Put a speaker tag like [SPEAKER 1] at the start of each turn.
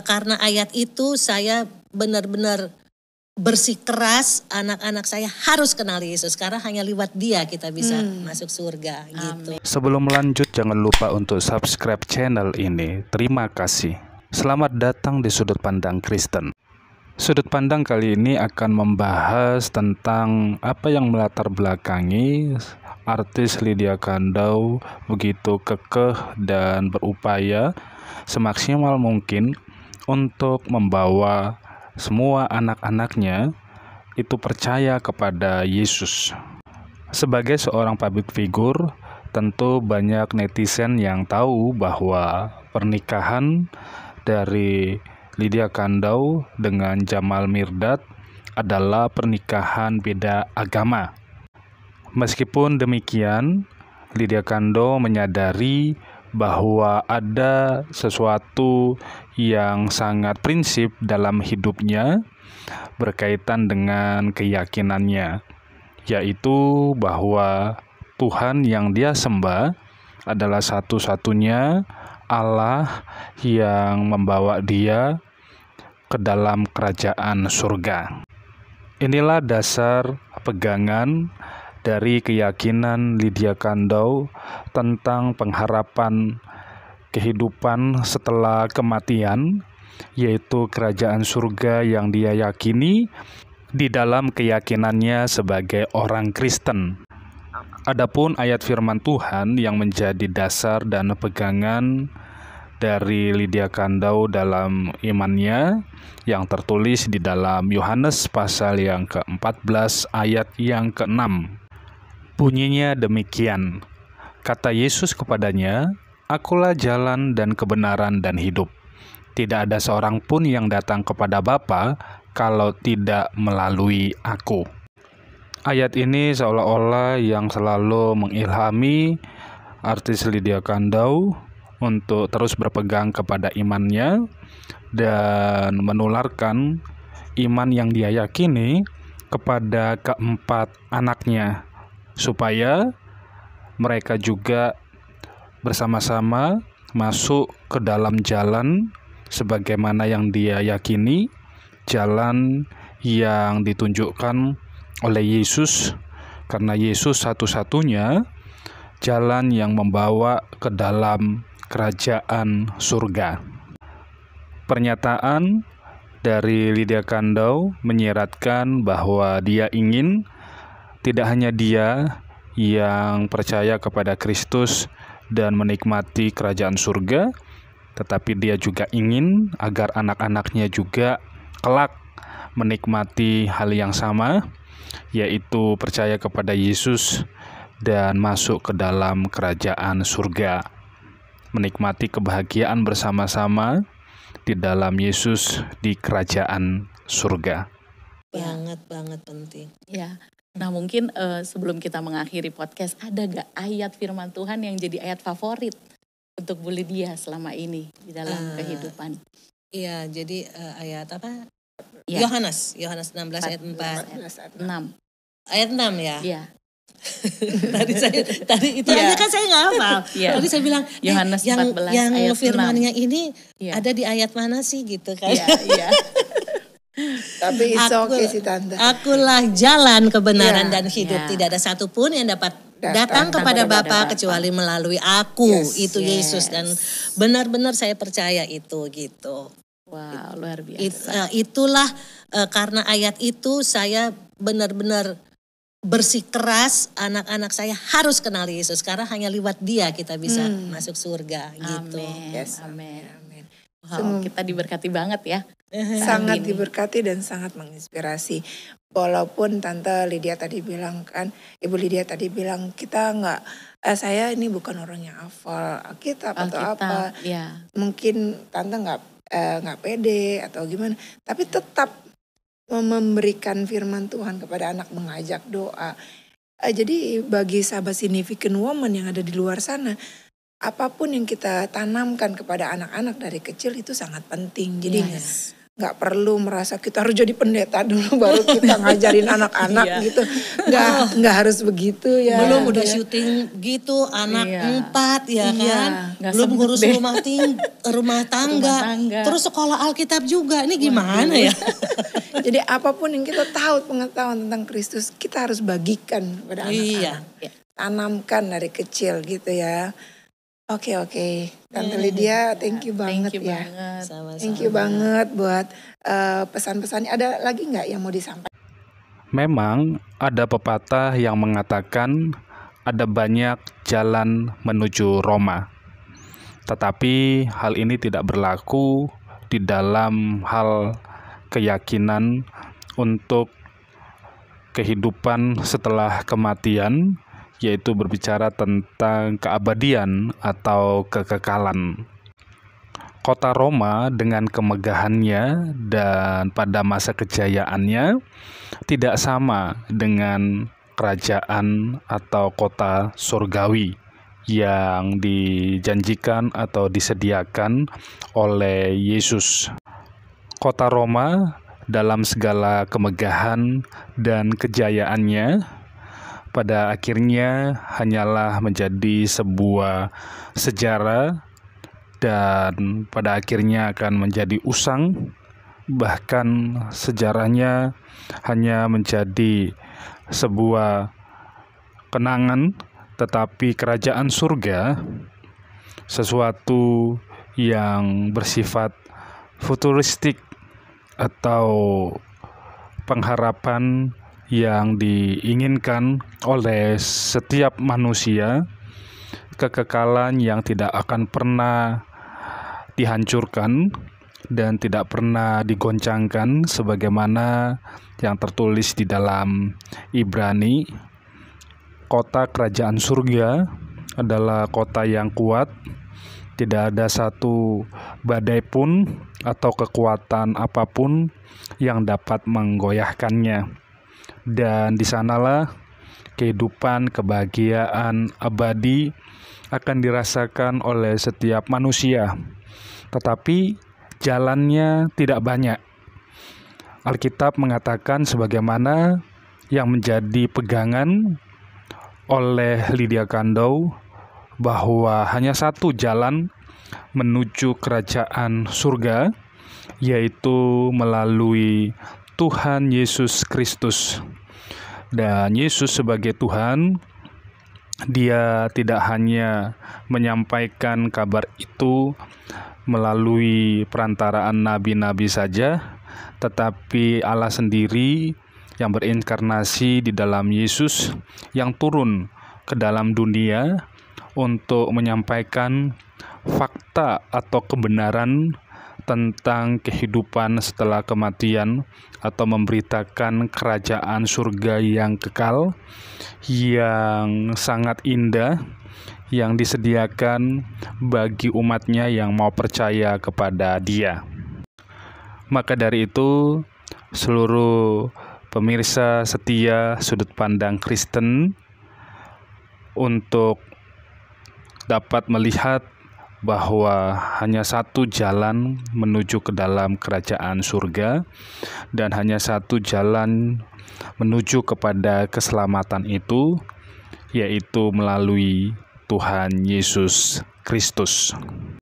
[SPEAKER 1] Karena ayat itu saya benar-benar bersikeras anak-anak saya harus kenal Yesus. Karena hanya lewat dia kita bisa masuk surga gitu.
[SPEAKER 2] Sebelum lanjut, jangan lupa untuk subscribe channel ini. Terima kasih. Selamat datang di Sudut Pandang Kristen. Sudut pandang kali ini akan membahas tentang apa yang melatar belakangi artis Lydia Kandou begitu kekeh dan berupaya semaksimal mungkin untuk membawa semua anak-anaknya itu percaya kepada Yesus. Sebagai seorang public figure, tentu banyak netizen yang tahu bahwa pernikahan dari Lydia Kandou dengan Jamal Mirdad adalah pernikahan beda agama. Meskipun demikian, Lydia Kandou menyadari bahwa ada sesuatu yang sangat prinsip dalam hidupnya berkaitan dengan keyakinannya, yaitu bahwa Tuhan yang dia sembah adalah satu-satunya Allah yang membawa dia ke dalam kerajaan surga. Inilah dasar pegangan dari keyakinan Lydia Kandou tentang pengharapan kehidupan setelah kematian, yaitu kerajaan surga yang dia yakini di dalam keyakinannya sebagai orang Kristen. Adapun ayat firman Tuhan yang menjadi dasar dan pegangan dari Lydia Kandou dalam imannya yang tertulis di dalam Yohanes pasal yang ke-14 ayat yang ke-6. Bunyinya demikian, kata Yesus kepadanya, "Akulah jalan dan kebenaran dan hidup. Tidak ada seorang pun yang datang kepada Bapa kalau tidak melalui Aku." Ayat ini seolah-olah yang selalu mengilhami artis Lydia Kandou untuk terus berpegang kepada imannya dan menularkan iman yang dia yakini kepada keempat anaknya, supaya mereka juga bersama-sama masuk ke dalam jalan sebagaimana yang dia yakini, jalan yang ditunjukkan oleh Yesus, karena Yesus satu-satunya jalan yang membawa ke dalam kerajaan surga. Pernyataan dari Lydia Kandou menyiratkan bahwa dia ingin tidak hanya dia yang percaya kepada Kristus dan menikmati kerajaan surga, tetapi dia juga ingin agar anak-anaknya juga kelak menikmati hal yang sama, yaitu percaya kepada Yesus dan masuk ke dalam kerajaan surga, menikmati kebahagiaan bersama-sama di dalam Yesus di kerajaan surga.
[SPEAKER 1] Banget penting.
[SPEAKER 3] Ya, nah mungkin sebelum kita mengakhiri podcast, ada gak ayat firman Tuhan yang jadi ayat favorit untuk Bu Lydia selama ini di dalam kehidupan?
[SPEAKER 1] Iya, jadi ayat apa?
[SPEAKER 3] Ya.
[SPEAKER 1] Yohanes 16 ayat 4.
[SPEAKER 3] 6.
[SPEAKER 1] Ayat 6 ya?
[SPEAKER 3] Iya.
[SPEAKER 1] tadi itu aja kan saya nggak hafal. Tadi saya bilang
[SPEAKER 3] Yohanes 14
[SPEAKER 1] yang
[SPEAKER 3] ayat
[SPEAKER 1] firmannya
[SPEAKER 3] 6.
[SPEAKER 1] ini ada di ayat mana sih gitu kan?
[SPEAKER 3] Iya.
[SPEAKER 4] Tapi it's okay sih Tante.
[SPEAKER 1] Akulah jalan kebenaran dan hidup. Tidak ada satupun yang dapat datang kepada Bapa kecuali melalui Aku. Itu Yesus, dan benar-benar saya percaya itu gitu.
[SPEAKER 3] Wow, luar biasa.
[SPEAKER 1] Itulah karena ayat itu saya benar-benar bersikeras anak-anak saya harus kenal Yesus, karena hanya lewat dia kita bisa masuk surga gitu.
[SPEAKER 3] Amin. Wow, kita diberkati banget ya.
[SPEAKER 4] Sangat diberkati dan sangat menginspirasi. Walaupun Tante Lydia tadi bilang kan, Ibu Lydia tadi bilang kita nggak, saya ini bukan orang yang hafal Alkitab atau apa.
[SPEAKER 3] Ya.
[SPEAKER 4] Mungkin Tante nggak pede atau gimana, tapi tetap memberikan firman Tuhan kepada anak, mengajak doa. Jadi bagi sahabat significant woman yang ada di luar sana, apapun yang kita tanamkan kepada anak-anak dari kecil itu sangat penting. Jadi nggak perlu merasa kita harus jadi pendeta dulu baru kita ngajarin anak-anak gitu. Nggak harus begitu ya.
[SPEAKER 1] Belum udah syuting gitu, anak 4 ya kan. Belum ngurus rumah tangga. Terus sekolah Alkitab juga. Ini gimana ya?
[SPEAKER 4] Jadi apapun yang kita tahu pengetahuan tentang Kristus, kita harus bagikan kepada anak-anak. Tanamkan dari kecil gitu ya. Oke. Tante Lydia, thank you banget ya.
[SPEAKER 1] Sama-sama.
[SPEAKER 4] Thank you banget buat pesan-pesannya. Ada lagi nggak yang mau disampaikan?
[SPEAKER 2] Memang ada pepatah yang mengatakan ada banyak jalan menuju Roma. Tetapi hal ini tidak berlaku di dalam hal keyakinan untuk kehidupan setelah kematian, yaitu berbicara tentang keabadian atau kekekalan. Kota Roma dengan kemegahannya dan pada masa kejayaannya tidak sama dengan kerajaan atau kota surgawi yang dijanjikan atau disediakan oleh Yesus. Kota Roma dalam segala kemegahan dan kejayaannya pada akhirnya hanyalah menjadi sebuah sejarah dan pada akhirnya akan menjadi usang, bahkan sejarahnya hanya menjadi sebuah kenangan, tetapi kerajaan surga sesuatu yang bersifat futuristik atau pengharapan yang diinginkan oleh setiap manusia, kekekalan yang tidak akan pernah dihancurkan dan tidak pernah digoncangkan sebagaimana yang tertulis di dalam Ibrani. Kota kerajaan surga adalah kota yang kuat, tidak ada satu badai pun atau kekuatan apapun yang dapat menggoyahkannya. Dan di sanalah kehidupan kebahagiaan abadi akan dirasakan oleh setiap manusia. Tetapi jalannya tidak banyak. Alkitab mengatakan sebagaimana yang menjadi pegangan oleh Lydia Kandou bahwa hanya satu jalan menuju kerajaan surga, yaitu melalui Tuhan Yesus Kristus. Dan Yesus sebagai Tuhan, Dia tidak hanya menyampaikan kabar itu melalui perantaraan nabi-nabi saja, tetapi Allah sendiri yang berinkarnasi di dalam Yesus yang turun ke dalam dunia untuk menyampaikan fakta atau kebenaran tentang kehidupan setelah kematian atau memberitakan kerajaan surga yang kekal, yang sangat indah, yang disediakan bagi umatnya yang mau percaya kepada Dia. Maka dari itu, seluruh pemirsa setia sudut pandang Kristen untuk dapat melihat bahwa hanya satu jalan menuju ke dalam kerajaan surga dan hanya satu jalan menuju kepada keselamatan itu, yaitu melalui Tuhan Yesus Kristus.